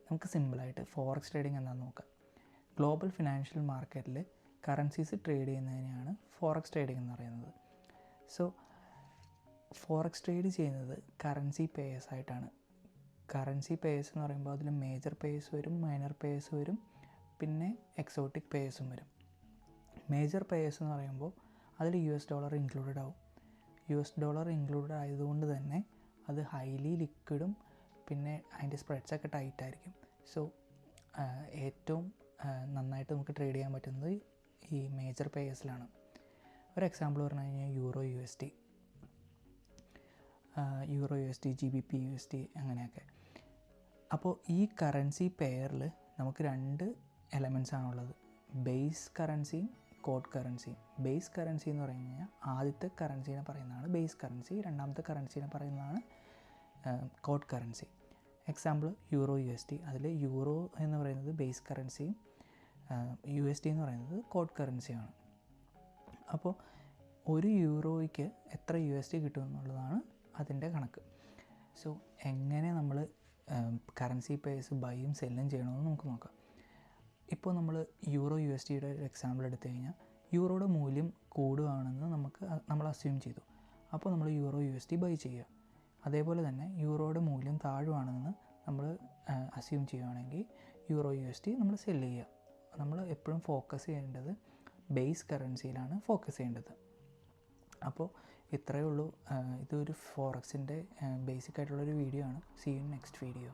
നമുക്ക് സിമ്പിളായിട്ട് forex trading എന്താണെന്ന് നോക്കാം. ഗ്ലോബൽ ഫിനാൻഷ്യൽ മാർക്കറ്റിൽ കറൻസീസ് ട്രേഡ് ചെയ്യുന്നതിനെയാണ് ഫോറക്സ് ട്രേഡിംഗ് എന്ന് പറയുന്നത്. സോ ഫോറക്സ് ട്രേഡ് ചെയ്യുന്നത് കറൻസി പേയേഴ്സ് ആയിട്ടാണ്. കറൻസി പേയേഴ്സ് എന്ന് പറയുമ്പോൾ അതിൽ മേജർ പേയേഴ്സ് വരും, മൈനർ പേയേഴ്സ് വരും, പിന്നെ എക്സോട്ടിക് പേയേഴ്സും വരും. മേജർ പേയേഴ്സ് എന്ന് പറയുമ്പോൾ അതിൽ $US ഇൻക്ലൂഡഡ് ആവും. $US ഇൻക്ലൂഡഡ് ആയതുകൊണ്ട് തന്നെ അത് ഹൈലി ലിക്വിഡും പിന്നെ അതിൻ്റെ സ്പ്രെഡ്സൊക്കെ ടൈറ്റായിരിക്കും. സോ ഏറ്റവും നന്നായിട്ട് നമുക്ക് ട്രേഡ് ചെയ്യാൻ പറ്റുന്നത് ഈ മേജർ പേയേഴ്സിലാണ്. ഒരു എക്സാമ്പിൾ പറഞ്ഞു കഴിഞ്ഞാൽ യൂറോ USD, GBP USD അങ്ങനെയൊക്കെ. അപ്പോൾ ഈ കറൻസി പെയറിൽ നമുക്ക് 2 എലമെൻറ്റ്സ് ആണുള്ളത്, ബേസ് കറൻസിയും കോഡ് കറൻസിയും. ബേസ് കറൻസി എന്ന് പറഞ്ഞു കഴിഞ്ഞാൽ ആദ്യത്തെ കറൻസീനെ പറയുന്നതാണ് ബേസ് കറൻസി, രണ്ടാമത്തെ കറൻസീനെ പറയുന്നതാണ് code currency. Example euro USD, അതിൽ യൂറോ എന്ന് പറയുന്നത് ബേസ് കറൻസിയും USD എന്ന് പറയുന്നത് കോഡ് കറൻസിയാണ്. അപ്പോൾ ഒരു യൂറോയ്ക്ക് എത്ര USD കിട്ടും എന്നുള്ളതാണ് അതിൻ്റെ കണക്ക്. സോ എങ്ങനെ നമ്മൾ കറൻസി പേഴ്സ് ബൈയും സെല്ലും ചെയ്യണമെന്ന് നമുക്ക് നോക്കാം. ഇപ്പോൾ നമ്മൾ യൂറോ USDയുടെ ഒരു എക്സാമ്പിൾ എടുത്തു കഴിഞ്ഞാൽ യൂറോയുടെ മൂല്യം കൂടുകയാണെന്ന് നമ്മൾ അസ്യൂം ചെയ്തു. അപ്പോൾ നമ്മൾ യൂറോ USD ബൈ ചെയ്യുക. അതേപോലെ തന്നെ യൂറോയുടെ മൂല്യം താഴുവാണെന്ന് നമ്മൾ അസ്യൂം ചെയ്യുകയാണെങ്കിൽ യൂറോ USD നമ്മൾ സെല്ല് ചെയ്യുക. നമ്മൾ എപ്പോഴും ഫോക്കസ് ചെയ്യേണ്ടത് ബേസ് കറൻസിയിലാണ് ഫോക്കസ് ചെയ്യേണ്ടത്. അപ്പോൾ ഇത്രയേ ഉള്ളൂ. ഇതൊരു ഫോറക്സിൻ്റെ ബേസിക് ആയിട്ടുള്ളൊരു വീഡിയോ ആണ്. See you in next video.